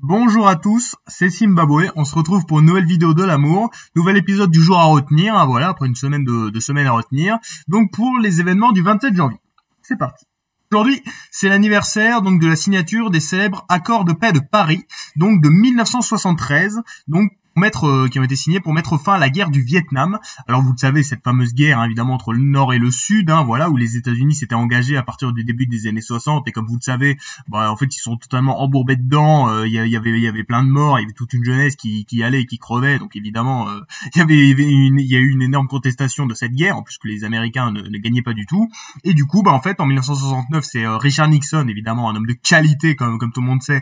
Bonjour à tous, c'est Zimbabwe, on se retrouve pour une nouvelle vidéo de l'amour, nouvel épisode du jour à retenir, hein, voilà, après une semaine de semaines à retenir, donc pour les événements du 27 janvier. C'est parti. Aujourd'hui, c'est l'anniversaire donc de la signature des célèbres accords de paix de Paris, donc de 1973, donc qui ont été signés pour mettre fin à la guerre du Vietnam. Alors vous le savez, cette fameuse guerre, hein, évidemment, entre le Nord et le Sud, hein, voilà, où les États-Unis s'étaient engagés à partir du début des années 60, et comme vous le savez, en fait, ils sont totalement embourbés dedans. Il y avait plein de morts, il y avait toute une jeunesse qui allait et qui crevait, donc évidemment, il y a eu une énorme contestation de cette guerre, en plus que les Américains ne gagnaient pas du tout. Et du coup, en fait, en 1969, c'est Richard Nixon, évidemment, un homme de qualité, comme tout le monde sait,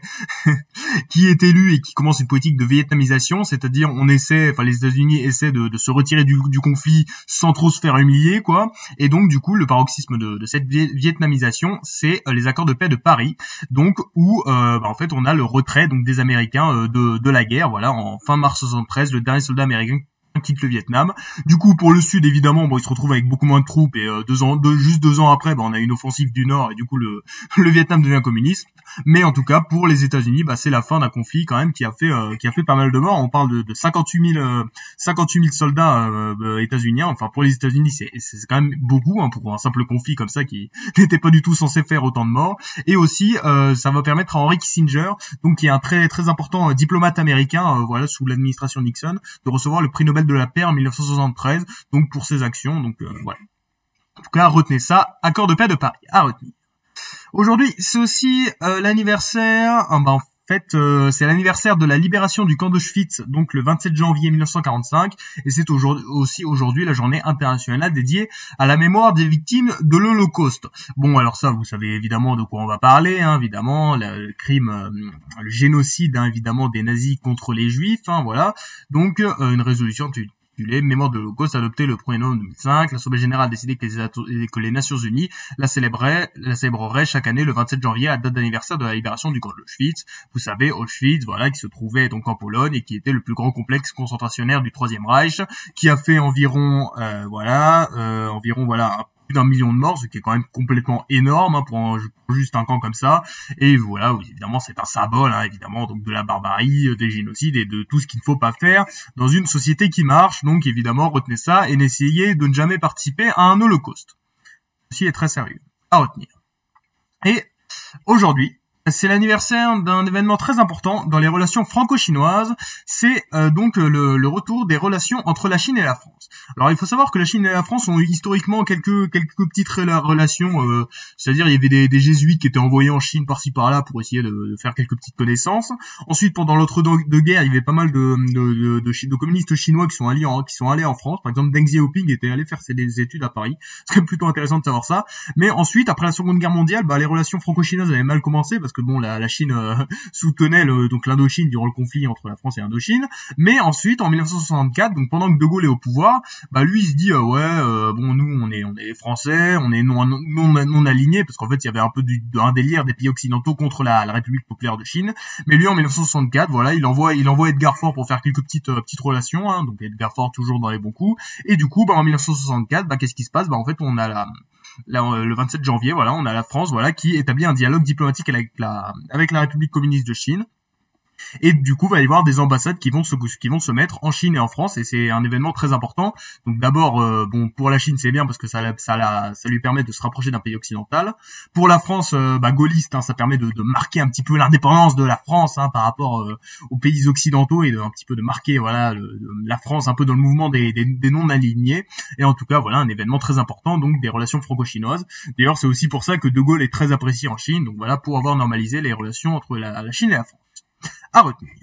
qui est élu et qui commence une politique de vietnamisation, c'est-à-dire les États-Unis essaient de se retirer du conflit sans trop se faire humilier, quoi. Et donc du coup, le paroxysme de cette vietnamisation, c'est les accords de paix de Paris, donc où en fait on a le retrait donc des Américains de la guerre, voilà, en fin mars 73, le dernier soldat américain quitte le Vietnam. Du coup, pour le Sud, évidemment, il se retrouve avec beaucoup moins de troupes et juste deux ans après, on a une offensive du Nord et du coup le Vietnam devient communiste. Mais en tout cas, pour les États-Unis, c'est la fin d'un conflit quand même qui a fait pas mal de morts. On parle de 58 000 soldats états-uniens. Enfin, pour les États-Unis, c'est quand même beaucoup, hein, pour un simple conflit comme ça qui n'était pas du tout censé faire autant de morts. Et aussi, ça va permettre à Henry Kissinger, donc qui est un très très important diplomate américain, voilà, sous l'administration Nixon, de recevoir le prix Nobel de la paix en 1973, donc pour ses actions, donc voilà. En tout cas, retenez ça, accord de paix de Paris, à retenir. Aujourd'hui, c'est aussi l'anniversaire, c'est l'anniversaire de la libération du camp d'Auschwitz, donc le 27 janvier 1945, et c'est aujourd'hui la journée internationale dédiée à la mémoire des victimes de l'Holocauste. Bon, alors ça, vous savez évidemment de quoi on va parler, hein, évidemment, le crime, le génocide, hein, évidemment, des nazis contre les juifs, hein, voilà. Donc, une résolution Mémoire de l'Holocauste adoptée le 1er novembre 2005, l'Assemblée générale a décidé que les Nations Unies la célébreraient chaque année le 27 janvier à la date d'anniversaire de la libération du camp d'Auschwitz. Vous savez, Auschwitz, voilà, qui se trouvait donc en Pologne et qui était le plus grand complexe concentrationnaire du Troisième Reich, qui a fait environ plus d'1 million de morts, ce qui est quand même complètement énorme, hein, pour juste un camp comme ça. Et voilà, évidemment, c'est un symbole, hein, évidemment, donc de la barbarie, des génocides et de tout ce qu'il ne faut pas faire dans une société qui marche. Donc évidemment, retenez ça et n'essayez de ne jamais participer à un holocauste. Ceci est très sérieux à retenir. Et aujourd'hui, c'est l'anniversaire d'un événement très important dans les relations franco-chinoises, c'est donc le retour des relations entre la Chine et la France. Alors il faut savoir que la Chine et la France ont eu historiquement quelques petites relations, c'est-à-dire il y avait des jésuites qui étaient envoyés en Chine par-ci par-là pour essayer de faire quelques petites connaissances. Ensuite, pendant l'entre-deux-guerres, il y avait pas mal de communistes chinois qui sont allés en France. Par exemple, Deng Xiaoping était allé faire ses études à Paris. C'est plutôt intéressant de savoir ça. Mais ensuite, après la Seconde Guerre mondiale, les relations franco-chinoises avaient mal commencé parce que la Chine soutenait donc l'Indochine durant le conflit entre la France et l'Indochine. Mais ensuite, en 1964, donc pendant que De Gaulle est au pouvoir, lui il se dit nous on est français, on est non alignés, parce qu'en fait il y avait un peu un délire des pays occidentaux contre la République populaire de Chine. Mais lui en 1964, voilà, il envoie Edgar Faure pour faire quelques petites relations, hein, donc Edgar Faure toujours dans les bons coups. Et du coup, en 1964, qu'est-ce qui se passe? En fait, on a le 27 janvier, voilà, on a la France, voilà, qui établit un dialogue diplomatique avec la République communiste de Chine. Et du coup, il va y avoir des ambassades qui vont se mettre en Chine et en France, et c'est un événement très important. Donc d'abord, pour la Chine, c'est bien parce que ça lui permet de se rapprocher d'un pays occidental. Pour la France, gaulliste, hein, ça permet de marquer un petit peu l'indépendance de la France, hein, par rapport aux pays occidentaux, et un petit peu de marquer, voilà, la France un peu dans le mouvement des non-alignés. Et en tout cas, voilà, un événement très important, donc des relations franco-chinoises. D'ailleurs, c'est aussi pour ça que De Gaulle est très apprécié en Chine, donc voilà, pour avoir normalisé les relations entre la Chine et la France. À retenir.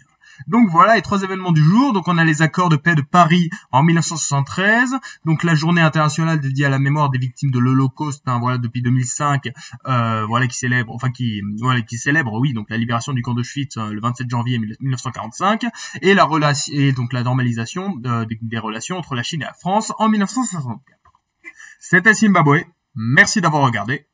Donc voilà les trois événements du jour. Donc on a les accords de paix de Paris en 1973, donc la journée internationale dédiée à la mémoire des victimes de l'Holocauste, hein, voilà, depuis 2005, qui célèbre donc la libération du camp d'Auschwitz le 27 janvier 1945, et donc la normalisation des relations entre la Chine et la France en 1964. C'était Zimbabwe. Merci d'avoir regardé.